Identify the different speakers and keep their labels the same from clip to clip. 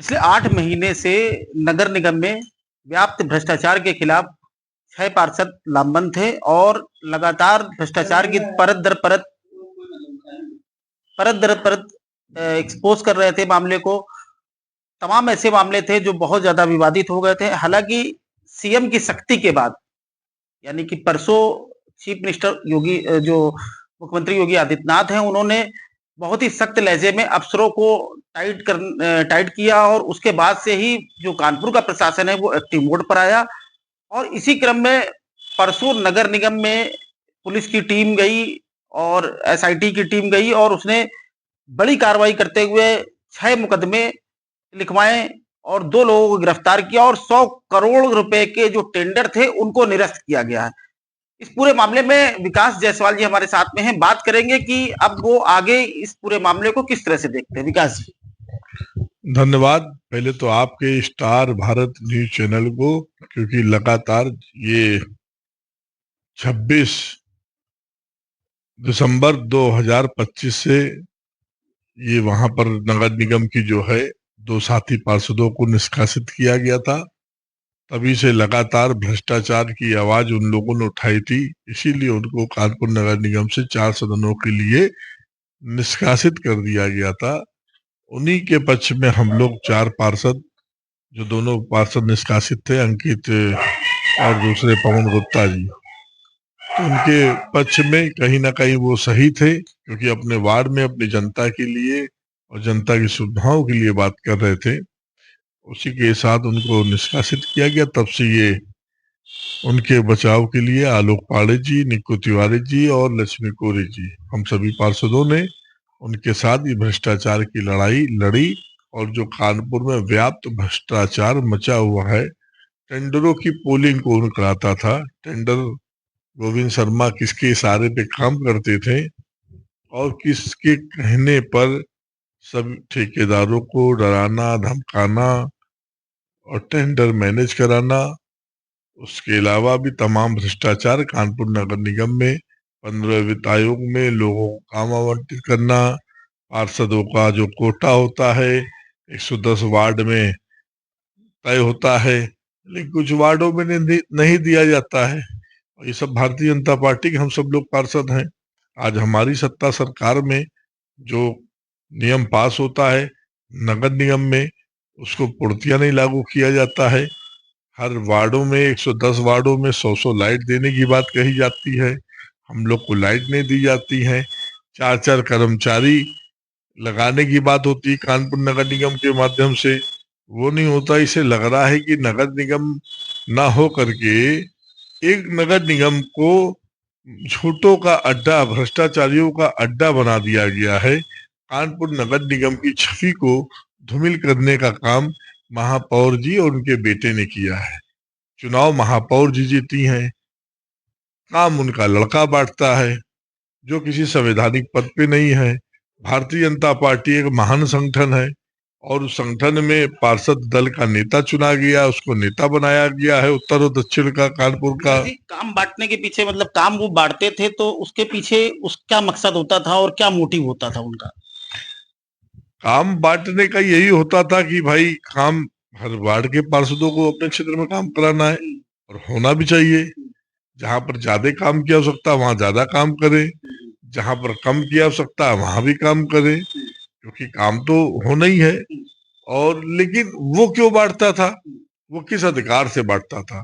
Speaker 1: पिछले 8 महीने से नगर निगम में व्याप्त भ्रष्टाचार के खिलाफ 6 पार्षद लामबंद थे और लगातार भ्रष्टाचार की परत दर परत एक्सपोज कर रहे थे मामले को। तमाम ऐसे मामले थे जो बहुत ज्यादा विवादित हो गए थे। हालांकि सीएम की सख्ती के बाद, यानी कि परसों चीफ मिनिस्टर योगी जो मुख्यमंत्री योगी आदित्यनाथ हैं, उन्होंने बहुत ही सख्त लहजे में अफसरों को टाइट किया और उसके बाद से ही जो कानपुर का प्रशासन है वो एक्टिव मोड पर आया। और इसी क्रम में परसों नगर निगम में पुलिस की टीम गई और एसआईटी की टीम गई और उसने बड़ी कार्रवाई करते हुए 6 मुकदमे लिखवाए और 2 लोगों को गिरफ्तार किया और 100 करोड़ रुपए के जो टेंडर थे उनको निरस्त किया गया है। इस पूरे मामले में विकास जायसवाल जी हमारे साथ में हैं। बात करेंगे कि अब वो आगे इस पूरे मामले को किस तरह से देखते हैं। विकास जी,
Speaker 2: धन्यवाद। पहले तो आपके स्टार भारत न्यूज चैनल को, क्योंकि लगातार ये 26 दिसंबर 2025 से ये वहां पर नगर निगम की जो है 2 साथी पार्षदों को निष्कासित किया गया था। तभी से लगातार भ्रष्टाचार की आवाज उन लोगों ने उठाई थी, इसीलिए उनको कानपुर नगर निगम से 4 सदनों के लिए निष्कासित कर दिया गया था। उन्हीं के पक्ष में हम लोग 4 पार्षद, जो दोनों पार्षद निष्कासित थे, अंकित और दूसरे पवन गुप्ता जी, तो उनके पक्ष में कहीं ना कहीं वो सही थे, क्योंकि अपने वार्ड में अपनी जनता के लिए और जनता की सुविधाओं के लिए बात कर रहे थे। उसी के साथ उनको निष्कासित किया गया। तब से ये उनके बचाव के लिए आलोक पांडे जी, निक्कू तिवारी जी और लक्ष्मी कोरी जी, हम सभी पार्षदों ने उनके साथ ये भ्रष्टाचार की लड़ाई लड़ी। और जो कानपुर में व्याप्त भ्रष्टाचार मचा हुआ है, टेंडरों की पोलिंग कौन कराता था, टेंडर गोविंद शर्मा किसके इशारे पे काम करते थे और किसके कहने पर सब ठेकेदारों को डराना, धमकाना और टेंडर मैनेज कराना। उसके अलावा भी तमाम भ्रष्टाचार कानपुर नगर निगम में 15 वित्त आयोग में लोगों को काम आवंटित करना, पार्षदों का जो कोटा होता है 110 वार्ड में तय होता है, लेकिन कुछ वार्डों में नहीं दिया जाता है। और ये सब भारतीय जनता पार्टी के हम सब लोग पार्षद हैं। आज हमारी सत्ता सरकार में जो नियम पास होता है नगर निगम में, उसको पूर्तियां नहीं लागू किया जाता है। हर वार्डों में 110 वार्डों में 100 लाइट देने की बात कही जाती है, हम लोग को लाइट नहीं दी जाती है। 4 कर्मचारी लगाने की बात होती है कानपुर नगर निगम के माध्यम से, वो नहीं होता। इसे लग रहा है कि नगर निगम ना हो करके एक नगर निगम को झूठों का अड्डा, भ्रष्टाचारियों का अड्डा बना दिया गया है। कानपुर नगर निगम की छवि को धूमिल करने का काम महापौर जी और उनके बेटे ने किया है। चुनाव महापौर जी जीती हैं, काम उनका लड़का बांटता है जो किसी संवैधानिक पद पे नहीं है। भारतीय जनता पार्टी एक महान संगठन है और उस संगठन में पार्षद दल का नेता चुना गया, उसको नेता बनाया गया है उत्तर और दक्षिण का, कानपुर का।
Speaker 1: काम बांटने के पीछे मतलब काम वो बांटते थे तो उसके पीछे क्या मकसद होता था और क्या मोटिव होता था उनका?
Speaker 2: काम बांटने का यही होता था कि भाई काम हर वार्ड के पार्षदों को अपने क्षेत्र में काम कराना है और होना भी चाहिए। जहां पर ज्यादा काम की आवश्यकता वहां ज्यादा काम करे, जहां पर कम की आवश्यकता वहां भी काम करे, क्योंकि काम तो होना ही है। और लेकिन वो क्यों बांटता था, वो किस अधिकार से बांटता था?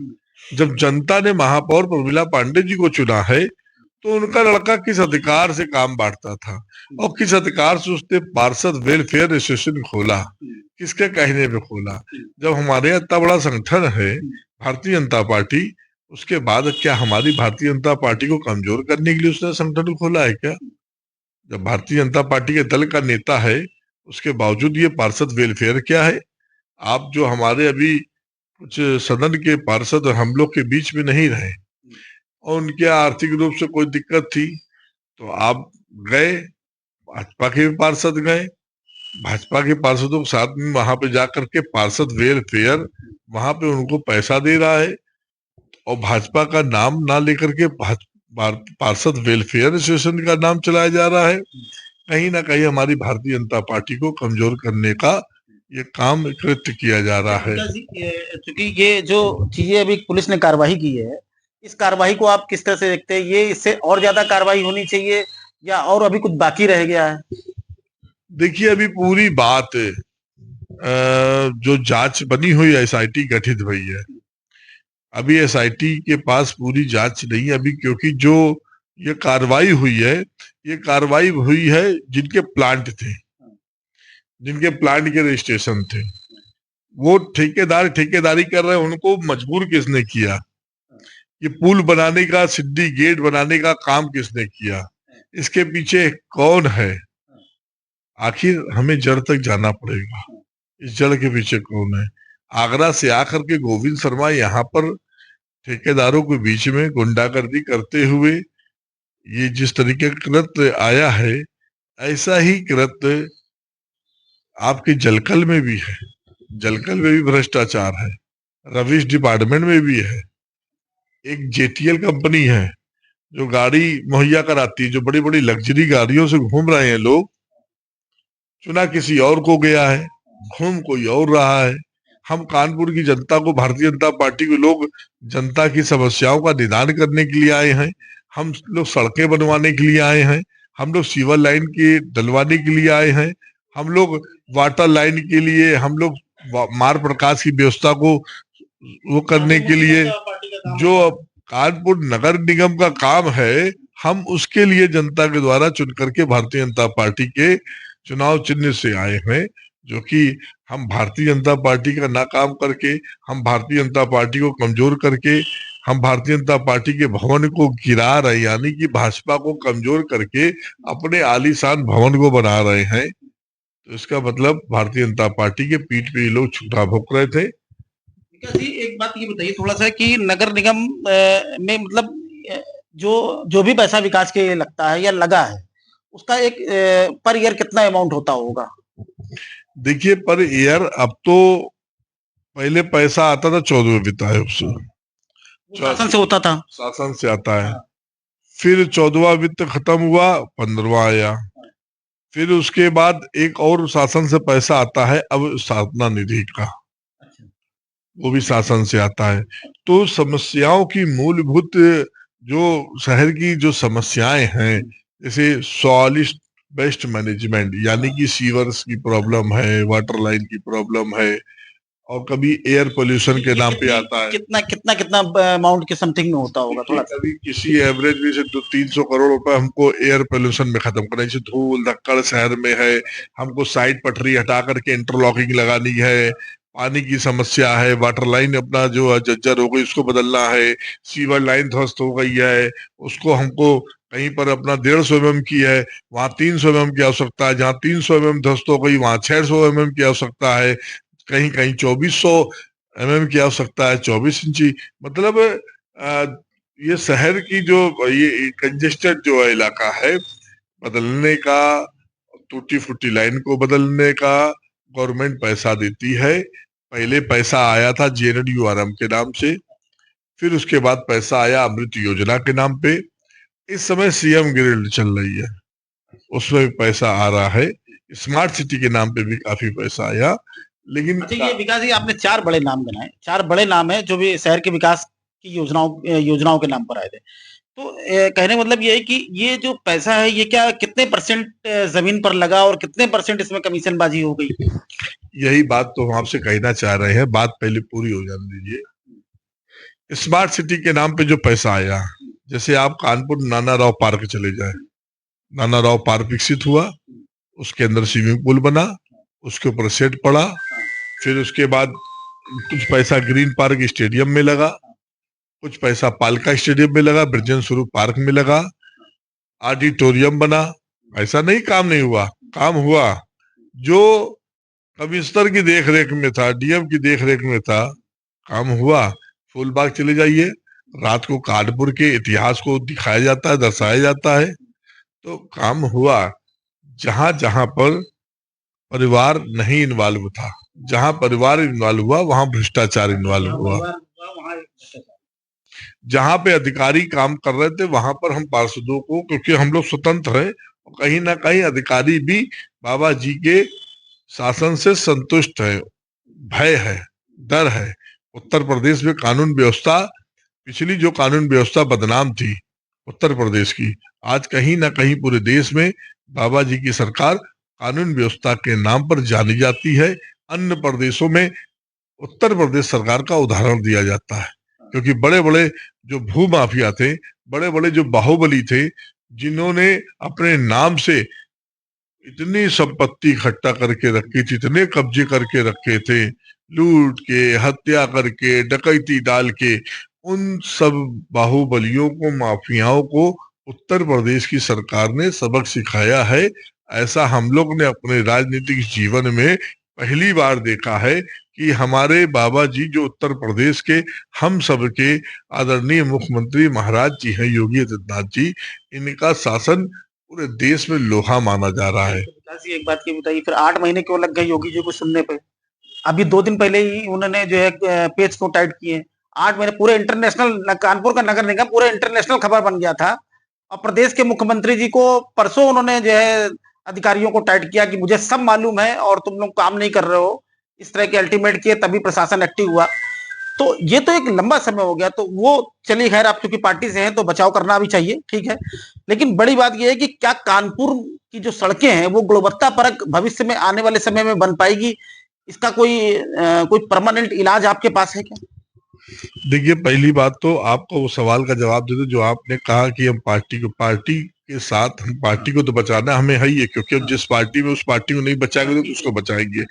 Speaker 2: जब जनता ने महापौर प्रमिला पांडे जी को चुना है तो उनका लड़का किस अधिकार से काम बांटता था और किस अधिकार से उसने पार्षद वेलफेयर एसोसिएशन खोला, किसके कहने पे खोला? जब हमारे यहाँ इतना बड़ा संगठन है भारतीय जनता पार्टी, उसके बाद क्या हमारी भारतीय जनता पार्टी को कमजोर करने के लिए उसने संगठन खोला है क्या? जब भारतीय जनता पार्टी के दल का नेता है उसके बावजूद ये पार्षद वेलफेयर क्या है? आप जो हमारे अभी कुछ सदन के पार्षद और हम लोग के बीच में नहीं रहे और उनके आर्थिक रूप से कोई दिक्कत थी तो आप गए, भाजपा के भी पार्षद गए, भाजपा के पार्षदों के साथ में वहां पे जाकर के पार्षद वेलफेयर वहां पे उनको पैसा दे रहा है और भाजपा का नाम ना लेकर के पार्षद वेलफेयर एसोसिएशन का नाम चलाया जा रहा है। कहीं ना कहीं हमारी भारतीय जनता पार्टी को कमजोर करने का ये काम कृत्य किया जा रहा है।
Speaker 1: चूंकि ये जो चीजें अभी पुलिस ने कार्रवाई की है, इस कार्रवाई को आप किस तरह से देखते हैं? ये इससे और ज्यादा कार्रवाई होनी चाहिए या और अभी कुछ बाकी रह गया है?
Speaker 2: देखिए, अभी पूरी बात जो जांच बनी हुई एसआईटी गठित हुई है, अभी एसआईटी के पास पूरी जांच नहीं है अभी, क्योंकि जो ये कार्रवाई हुई है, ये कार्रवाई हुई है जिनके प्लांट थे, जिनके प्लांट के रजिस्ट्रेशन थे, वो ठेकेदार ठेकेदारी कर रहे हैं, उनको मजबूर किसने किया? ये पुल बनाने का, सिड्डी गेट बनाने का काम किसने किया? इसके पीछे कौन है? आखिर हमें जड़ तक जाना पड़ेगा, इस जड़ के पीछे कौन है? आगरा से आकर के गोविंद शर्मा यहाँ पर ठेकेदारों के बीच में गुंडागर्दी करते हुए ये जिस तरीके का कृत्य आया है, ऐसा ही कृत्य आपके जलकल में भी है। जलकल में भी भ्रष्टाचार है, रविश डिपार्टमेंट में भी है। एक जेटीएल कंपनी है जो गाड़ी मुहैया कराती है, जो बड़ी बड़ी लग्जरी गाड़ियों से घूम रहे हैं लोग, चुना किसी और को गया है, घूम कोई और रहा है। हम कानपुर की जनता को, भारतीय जनता पार्टी के लोग जनता की समस्याओं का निदान करने के लिए आए हैं। हम लोग सड़कें बनवाने के लिए आए हैं, हम लोग सीवर लाइन के डलवाने के लिए आए हैं, हम लोग वाटर लाइन के लिए, हम लोग मार्ग प्रकाश की व्यवस्था को वो करने के लिए, जो कानपुर नगर निगम का काम है, हम उसके लिए जनता के द्वारा चुन करके भारतीय जनता पार्टी के चुनाव चिन्ह से आए हैं। जो कि हम भारतीय जनता पार्टी का ना काम करके, हम भारतीय जनता पार्टी को कमजोर करके, हम भारतीय जनता पार्टी के भवन को गिरा रहे, यानी कि भाजपा को कमजोर करके अपने आलीशान भवन को बना रहे हैं। तो इसका मतलब भारतीय जनता पार्टी के पीठ पे ये लोग छुरा भोंक रहे थे।
Speaker 1: जी, एक बात ये बताइए थोड़ा सा कि नगर निगम में मतलब जो जो भी पैसा विकास के लिए लगता है या लगा है, उसका एक पर ईयर कितना अमाउंट होता होगा?
Speaker 2: देखिए, पर ईयर अब तो, पहले पैसा आता था 14वें वित्त आयोग से,
Speaker 1: शासन से होता था,
Speaker 2: शासन से आता है। फिर 14वां वित्त खत्म हुआ, 15वां आया। फिर उसके बाद एक और शासन से पैसा आता है अब, साधना निधि का, वो भी शासन से आता है। तो समस्याओं की मूलभूत, जो शहर की जो समस्याएं हैं, जैसे सॉलिड वेस्ट मैनेजमेंट, यानी कि सीवर्स की प्रॉब्लम है, वाटर लाइन की प्रॉब्लम है, और कभी एयर पोल्यूशन के नाम पे आता है।
Speaker 1: कितना कितना कितना अमाउंट के समथिंग में होता होगा थोड़ा?
Speaker 2: कभी किसी एवरेज में से 200-300 करोड़ रुपए हमको एयर पोल्यूशन में खत्म करना है। जैसे धूल धक्कड़ शहर में है, हमको साइड पटरी हटा करके इंटरलॉकिंग लगानी है, पानी की समस्या है, वाटर लाइन अपना जो जर्जर हो गई उसको बदलना है, सीवर लाइन ध्वस्त हो गई है, उसको हमको कहीं पर अपना 150 mm की है, वहां 300 mm की आवश्यकता है, जहाँ 300 mm ध्वस्त हो गई वहां 600 mm की आवश्यकता है, कहीं कहीं 2400 mm की आवश्यकता है, 24 इंची। मतलब ये शहर की जो ये कंजेस्टेड जो इलाका है, बदलने का, टूटी फूटी लाइन को बदलने का गवर्नमेंट पैसा देती है। पहले पैसा आया था जेएनडीयूआरएम के नाम से, फिर उसके बाद पैसा आया अमृत योजना के नाम पे। इस समय सीएम ग्रिड चल रही है, उसमें भी पैसा आ रहा है। स्मार्ट सिटी के नाम पे भी काफी पैसा आया। लेकिन
Speaker 1: अच्छा, ये विकास जी आपने 4 बड़े नाम गिनाए, 4 बड़े नाम है जो भी शहर के विकास की योजनाओं के नाम पर आए थे। तो कहने का मतलब ये है कि ये जो पैसा है ये क्या कितने परसेंट जमीन पर लगा और कितने परसेंट इसमें कमीशनबाजी हो गई?
Speaker 2: यही बात तो हम आपसे कहना चाह रहे हैं, बात पहले पूरी हो जाने दीजिए। स्मार्ट सिटी के नाम पे जो पैसा आया, जैसे आप कानपुर नाना राव पार्क चले जाए, नाना राव पार्क विकसित हुआ, उसके अंदर स्विमिंग पूल बना, उसके ऊपर सेट पड़ा, फिर उसके बाद कुछ पैसा ग्रीन पार्क स्टेडियम में लगा, कुछ पैसा पालका स्टेडियम में लगा, ब्रजन स्वरूप पार्क में लगा, ऑडिटोरियम बना। ऐसा नहीं काम नहीं हुआ, काम हुआ। जो कमिश्नर की देखरेख में था, डीएम की देखरेख में था, काम हुआ। फूलबाग चले जाइए, रात को कानपुर के इतिहास को दिखाया जाता है, दर्शाया जाता है, तो काम हुआ। जहां जहां पर परिवार नहीं इन्वॉल्व था, जहां परिवार इन्वॉल्व हुआ वहां भ्रष्टाचार इन्वॉल्व हुआ। जहां पे अधिकारी काम कर रहे थे वहां पर हम पार्षदों को, क्योंकि हम लोग स्वतंत्र हैं, कहीं ना कहीं अधिकारी भी बाबा जी के शासन से संतुष्ट है, भय है, डर है। उत्तर प्रदेश में कानून व्यवस्था, पिछली जो कानून व्यवस्था बदनाम थी उत्तर प्रदेश की, आज कहीं ना कहीं पूरे देश में बाबा जी की सरकार कानून व्यवस्था के नाम पर जानी जाती है। अन्य प्रदेशों में उत्तर प्रदेश सरकार का उदाहरण दिया जाता है, क्योंकि बड़े बड़े जो भू माफिया थे, बड़े बड़े जो बाहुबली थे, जिन्होंने अपने नाम से इतनी संपत्ति इकट्ठा करके रखी थी, इतने कब्जे करके रखे थे, लूट के, हत्या करके, डकैती डाल के, उन सब बाहुबलियों को, माफियाओं को उत्तर प्रदेश की सरकार ने सबक सिखाया है। ऐसा हम लोग ने अपने राजनीतिक जीवन में पहली बार देखा है कि हमारे बाबा जी जो उत्तर प्रदेश के हम सबके आदरणीय मुख्यमंत्री महाराज जी हैं, योगी आदित्यनाथ जी, इनका शासन पूरे देश में लोहा माना जा रहा है।
Speaker 1: तो विकास जी एक बात की बताइए, फिर 8 महीने क्यों लग गए योगी जी को सुनने पे? अभी 2 दिन पहले ही उन्होंने जो है पेज को टाइट किए। 8 महीने पूरे इंटरनेशनल, कानपुर का नगर निगम पूरे इंटरनेशनल खबर बन गया था, और प्रदेश के मुख्यमंत्री जी को परसों उन्होंने जो है अधिकारियों को टाइट किया कि मुझे सब मालूम है और तुम लोग काम नहीं कर रहे हो। इस तरह के अल्टीमेट किए, तभी प्रशासन एक्टिव हुआ। तो ये तो एक लंबा समय हो गया, तो वो चलिए खैर, आप चूंकि पार्टी से हैं तो बचाव करना भी चाहिए, ठीक है। लेकिन बड़ी बात यह है कि क्या कानपुर की जो सड़कें हैं वो गुणवत्ता परक भविष्य में आने वाले समय में बन पाएगी? इसका कोई परमानेंट इलाज आपके पास है क्या?
Speaker 2: देखिए, पहली बात तो आपको वो सवाल का जवाब दे दो जो आपने कहा कि हम पार्टी के साथ, हम पार्टी को तो बचाना हमें है ही है, क्योंकि हम जिस पार्टी में, उस पार्टी को नहीं बचाएंगे तो उसको बचाएंगे।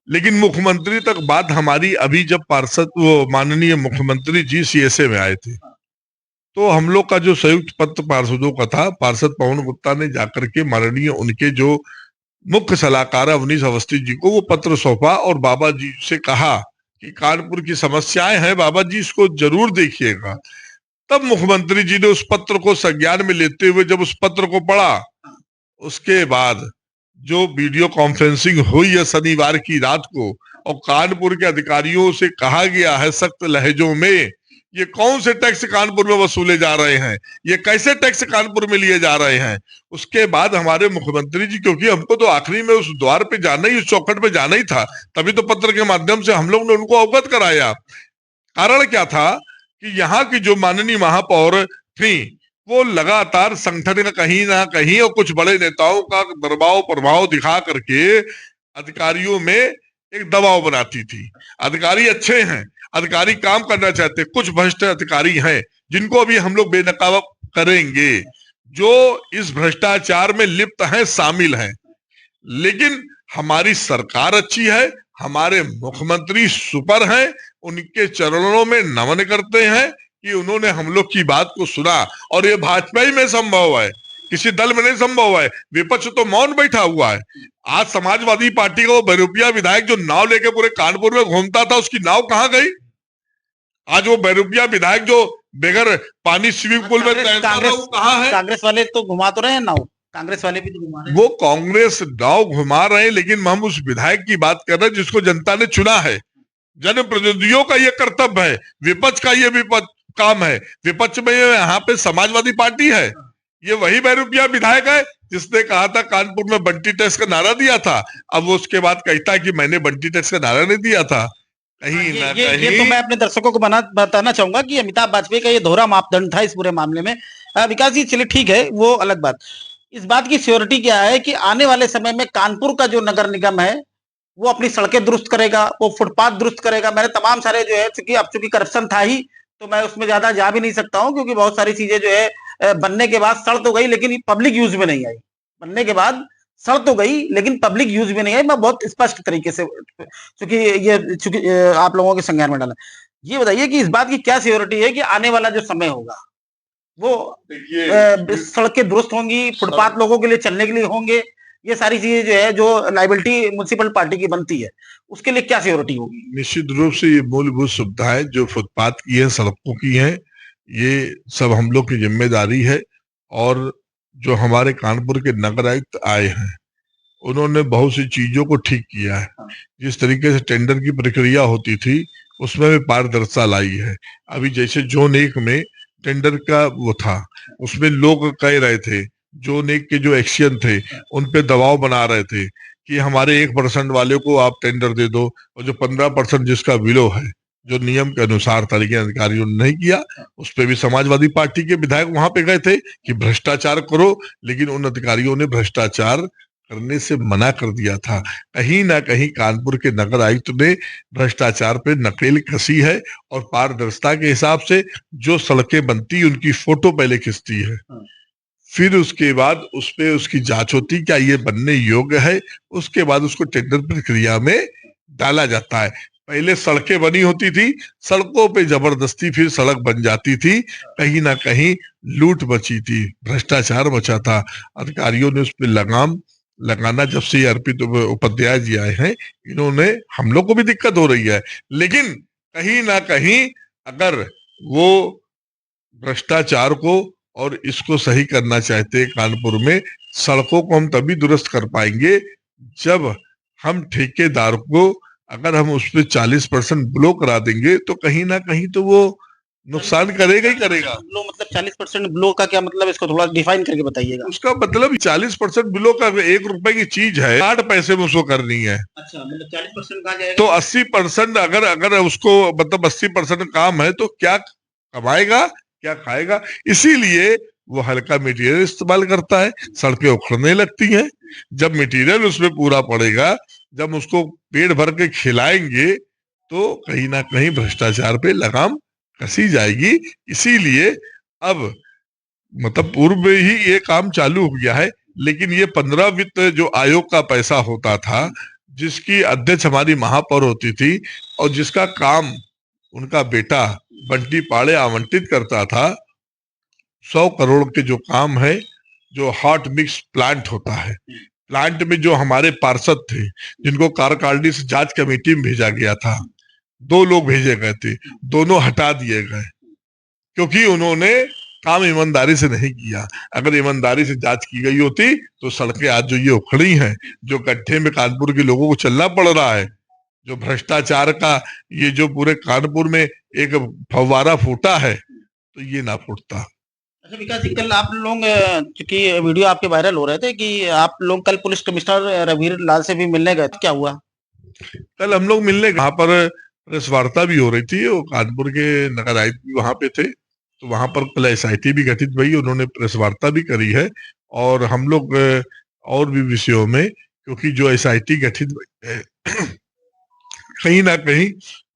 Speaker 2: लेकिन मुख्यमंत्री तक बात हमारी, अभी जब पार्षद, वो माननीय मुख्यमंत्री जी सीएसए में आए थे, तो हम लोग का जो संयुक्त पत्र पार्षदों का था, पार्षद पवन गुप्ता ने जाकर के माननीय उनके जो मुख्य सलाहकार अवनीश अवस्थी जी को वो पत्र सौंपा और बाबा जी से कहा कि कानपुर की समस्याएं हैं बाबा जी, इसको जरूर देखिएगा। तब मुख्यमंत्री जी ने उस पत्र को संज्ञान में लेते हुए जब उस पत्र को पढ़ा, उसके बाद जो वीडियो कॉन्फ्रेंसिंग हुई है शनिवार की रात को, और कानपुर के अधिकारियों से कहा गया है सख्त लहजों में, ये कौन से टैक्स कानपुर में वसूले जा रहे हैं, ये कैसे टैक्स कानपुर में लिए जा रहे हैं। उसके बाद हमारे मुख्यमंत्री जी, क्योंकि हमको तो आखिरी में उस द्वार पे जाना ही, उस चौखट पे जाना ही था, तभी तो पत्र के माध्यम से हम लोग ने उनको अवगत कराया। कारण क्या था कि यहाँ की जो माननीय महापौर थी, वो लगातार संगठन का कहीं ना कहीं और कुछ बड़े नेताओं का दबाव प्रभाव दिखा करके अधिकारियों में एक दबाव बनाती थी। अधिकारी अच्छे हैं, अधिकारी काम करना चाहते, कुछ भ्रष्ट अधिकारी हैं जिनको अभी हम लोग बेनकाब करेंगे, जो इस भ्रष्टाचार में लिप्त हैं, शामिल हैं। लेकिन हमारी सरकार अच्छी है, हमारे मुख्यमंत्री सुपर हैं, उनके चरणों में नमन करते हैं कि उन्होंने हम लोग की बात को सुना। और ये भाजपा ही में संभव है, किसी दल में नहीं संभव है। विपक्ष तो मौन बैठा हुआ है। आज समाजवादी पार्टी का वो बहरूपिया विधायक जो नाव लेके पूरे कानपुर में घूमता था, उसकी नाव कहाँ गई? आज वो बहरूपिया विधायक जो बगैर पानी स्विमिंग पूल में तैरता था, वो कहाँ है?
Speaker 1: कांग्रेस वाले तो घुमा तो रहे हैं नाव, कांग्रेस वाले भी तो घुमा रहे हैं।
Speaker 2: वो कांग्रेस नाव घुमा रहे हैं, लेकिन हम उस विधायक की बात कर रहे हैं जिसको जनता ने चुना है। जनप्रतिनिधियों का ये कर्तव्य है, विपक्ष का ये काम है। विपक्ष में यहाँ पे समाजवादी पार्टी है, ये वही बहरूपिया विधायक है जिसने कहा था कानपुर में बंटी टैक्स का नारा दिया था। अब वो उसके बाद कहता है कि मैंने बंटी टैक्स का नारा नहीं दिया था। कहीं ना कहीं
Speaker 1: ये तो मैं अपने दर्शकों को बताना चाहूंगा कि अमिताभ वाजपेयी का ये दोहरा मापदंड था इस पूरे मामले में। विकास जी चलिए ठीक है, वो अलग बात। इस बात की श्योरिटी क्या है कि आने वाले समय में कानपुर का जो नगर निगम है वो अपनी सड़कें दुरुस्त करेगा, वो फुटपाथ दुरुस्त करेगा। मैंने तमाम सारे जो है, चूंकि करप्शन था ही, तो मैं उसमें ज्यादा जा भी नहीं सकता हूँ, क्योंकि बहुत सारी चीजें जो है बनने के बाद सड़ तो गई लेकिन पब्लिक यूज में नहीं आई। बनने के बाद सड़ तो गई लेकिन पब्लिक यूज में नहीं आई। मैं बहुत स्पष्ट तरीके से, चूंकि आप लोगों के संज्ञान में डाला। ये बताइए कि इस बात की क्या सियोरिटी है कि आने वाला जो समय होगा वो सड़कें दुरुस्त होंगी, फुटपाथ लोगों के लिए चलने के लिए होंगे, ये सारी चीजें जो है, जो लाइबिलिटी म्युनिसिपल पार्टी की बनती है, उसके लिए क्या सियोरिटी होगी?
Speaker 2: निश्चित रूप से ये मूलभूत सुविधाएं जो फुटपाथ की है, सड़कों की है, ये सब हम लोग की जिम्मेदारी है। और जो हमारे कानपुर के नगर आयुक्त आए हैं, उन्होंने बहुत सी चीजों को ठीक किया है। जिस तरीके से टेंडर की प्रक्रिया होती थी उसमें भी पारदर्शिता लाई है। अभी जैसे जोन 1 में टेंडर का वो था, उसमें लोग कह रहे थे, जोन 1 के जो एक्शन थे उन पे दबाव बना रहे थे कि हमारे 1% वाले को आप टेंडर दे दो, और जो 15% जिसका विलो है, जो नियम के अनुसार था, लेकिन अधिकारियों ने नहीं किया। उस पर भी समाजवादी पार्टी के विधायक वहां पे गए थे कि भ्रष्टाचार करो, लेकिन उन अधिकारियों ने भ्रष्टाचार करने से मना कर दिया था। कहीं ना कहीं कानपुर के नगर आयुक्त ने भ्रष्टाचार पे नकेल कसी है, और पारदर्शिता के हिसाब से जो सड़कें बनती उनकी फोटो पहले खिंचती है, फिर उसके बाद उस पे उसकी जांच होती क्या ये बनने योग्य है, उसके बाद उसको टेंडर प्रक्रिया में डाला जाता है। पहले सड़कें बनी होती थी, सड़कों पे जबरदस्ती फिर सड़क बन जाती थी, कहीं ना कहीं लूट बची थी, भ्रष्टाचार बचा था। अधिकारियों ने उस पर लगाम लगाना, जब से अर्पित उपाध्याय जी आए हैं, इन्होंने, हम लोग को भी दिक्कत हो रही है, लेकिन कहीं ना कहीं अगर वो भ्रष्टाचार को और इसको सही करना चाहते हैं कानपुर में, सड़कों को हम तभी दुरुस्त कर पाएंगे जब हम ठेकेदार को, अगर हम उस पर 40% ब्लो करा देंगे, तो कहीं ना कहीं तो वो नुकसान करेगा ही करेगा।
Speaker 1: ब्लो मतलब 40% ब्लो का क्या मतलब, इसको थोड़ा डिफाइन करके बताइएगा।
Speaker 2: उसका मतलब 40% ब्लो का 1 रुपए की चीज है, 8 पैसे में उसको करनी है।
Speaker 1: अच्छा, मतलब 40% कहाँ जाएगा?
Speaker 2: तो 80% अगर अगर उसको मतलब 80% काम है, तो क्या कमाएगा, क्या खाएगा? इसीलिए वो हल्का मटेरियल इस्तेमाल करता है, सड़कें उखड़ने लगती हैं। जब मटेरियल उसमें पूरा पड़ेगा, जब उसको पेट भर के खिलाएंगे, तो कहीं ना कहीं भ्रष्टाचार पे लगाम कसी जाएगी। इसीलिए अब मतलब पूर्व में ही ये काम चालू हो गया है, लेकिन ये 15 वित्त जो आयोग का पैसा होता था, जिसकी अध्यक्ष हमारी महापौर होती थी, और जिसका काम उनका बेटा बंटी पाड़े आवंटित करता था, 100 करोड़ के जो काम है, जो हॉट मिक्स प्लांट होता है, प्लांट में जो हमारे पार्षद थे, जिनको कार्यकारिणी से जांच कमेटी में भेजा गया था, 2 लोग भेजे गए थे, दोनों हटा दिए गए, क्योंकि उन्होंने काम ईमानदारी से नहीं किया। अगर ईमानदारी से जांच की गई होती, तो सड़कें आज जो ये उखड़ी हैं, जो गड्ढे में कानपुर के लोगों को चलना पड़ रहा है, जो भ्रष्टाचार का ये जो पूरे कानपुर में एक फव्वारा फूटा है, तो ये ना फूटता।
Speaker 1: अच्छा विकास जी, कल आप लोग चूंकि वीडियो आपके वायरल हो रहे थे कि आप लोग कल पुलिस कमिश्नर रघुवीर लाल से भी मिलने गए थे, क्या हुआ?
Speaker 2: कल हम लोग मिलने वहां पर प्रेस वार्ता भी हो रही थी, वो कानपुर के नगर आयुक्त भी वहां पे थे, तो वहां पर कल एसआईटी भी गठित हुई, उन्होंने प्रेस वार्ता भी करी है, और हम लोग और भी विषयों में, क्योंकि जो एसआईटी गठित है, कहीं ना कहीं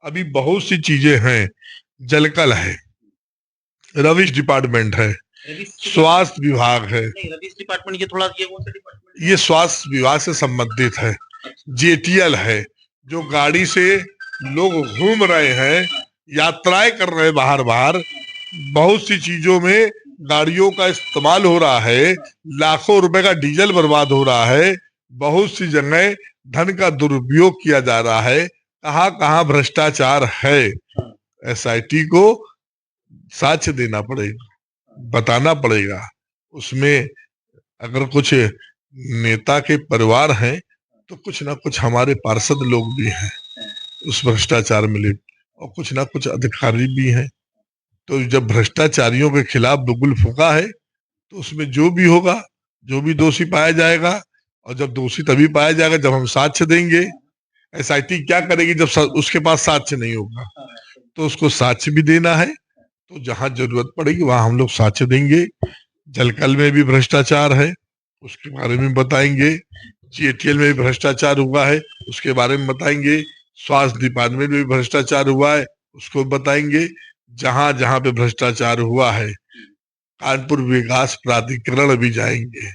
Speaker 2: अभी बहुत सी चीजें हैं, जलकल है, रविश डिपार्टमेंट है, स्वास्थ्य विभाग है,
Speaker 1: नहीं रविश डिपार्टमेंट, ये थोड़ा ये कौन सा डिपार्टमेंट?
Speaker 2: ये स्वास्थ्य विभाग से संबंधित है, जेटीएल है, जो गाड़ी से लोग घूम रहे हैं, यात्राएं कर रहे हैं बाहर बाहर, बहुत सी चीजों में गाड़ियों का इस्तेमाल हो रहा है, लाखों रुपए का डीजल बर्बाद हो रहा है, बहुत सी जगह धन का दुरुपयोग किया जा रहा है, कहाँ कहाँ भ्रष्टाचार है। एसआईटी को साक्ष्य देना पड़ेगा, बताना पड़ेगा। उसमें अगर कुछ नेता के परिवार हैं, तो कुछ ना कुछ हमारे पार्षद लोग भी हैं उस भ्रष्टाचार में लिप्त, और कुछ ना कुछ अधिकारी भी हैं। तो जब भ्रष्टाचारियों के खिलाफ बिल्कुल फूका है, तो उसमें जो भी होगा, जो भी दोषी पाया जाएगा, और जब दोषी तभी पाया जाएगा जब हम साक्ष्य देंगे। एसआईटी क्या करेगी जब उसके पास साक्ष्य नहीं होगा? तो उसको साक्ष्य भी देना है, तो जहां जरूरत पड़ेगी वहां हम लोग साक्ष्य देंगे। जलकल में भी भ्रष्टाचार है, उसके बारे में बताएंगे। जेटीएल में भी भ्रष्टाचार हुआ है, उसके बारे में बताएंगे। स्वास्थ्य डिपार्टमेंट में भी भ्रष्टाचार हुआ है, उसको बताएंगे। जहां जहां पे भ्रष्टाचार हुआ है, कानपुर विकास प्राधिकरण भी जाएंगे,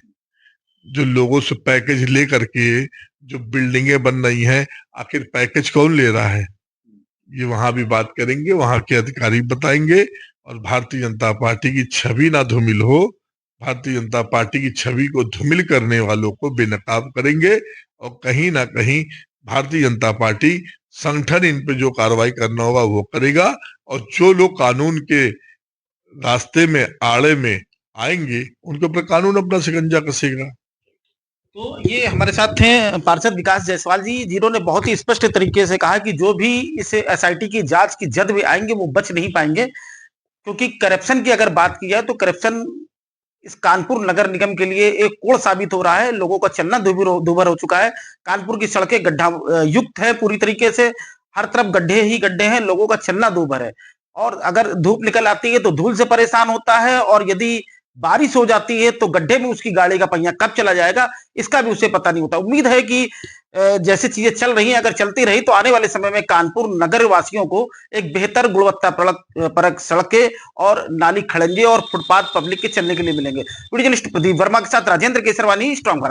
Speaker 2: जो लोगों से पैकेज लेकर के जो बिल्डिंगें बन रही हैं, आखिर पैकेज कौन ले रहा है, ये वहां भी बात करेंगे, वहां के अधिकारी बताएंगे। और भारतीय जनता पार्टी की छवि ना धूमिल हो, भारतीय जनता पार्टी की छवि को धूमिल करने वालों को बेनकाब करेंगे, और कहीं ना कहीं भारतीय जनता पार्टी संगठन इन पे जो कार्रवाई करना होगा वो करेगा, और जो लोग कानून के रास्ते में आड़े में आएंगे, उनके ऊपर कानून अपना शिकंजा कसेगा।
Speaker 1: तो ये हमारे साथ थे पार्षद विकास जायसवाल जी, जिन्होंने बहुत ही स्पष्ट तरीके से कहा कि जो भी इस एसआईटी की जांच की जद में आएंगे वो बच नहीं पाएंगे, क्योंकि करप्शन की अगर बात की जाए तो करप्शन इस कानपुर नगर निगम के लिए एक कोड़ साबित हो रहा है। लोगों का चलना दूभर हो चुका है। कानपुर की सड़कें गड्ढा युक्त है पूरी तरीके से, हर तरफ गड्ढे ही गड्ढे हैं, लोगों का चलना दूभर है। और अगर धूप निकल आती है तो धूल से परेशान होता है, और यदि बारिश हो जाती है तो गड्ढे में उसकी गाड़ी का पहिया कब चला जाएगा, इसका भी उसे पता नहीं होता। उम्मीद है कि जैसे चीजें चल रही हैं, अगर चलती रही तो आने वाले समय में कानपुर नगर वासियों को एक बेहतर गुणवत्ता परक सड़कें और नाली खड़ंजे और फुटपाथ पब्लिक के चलने के लिए मिलेंगे। वीडियो जर्नलिस्ट प्रदीप वर्मा के साथ राजेंद्र केसरवानी, स्ट्रांग भारत।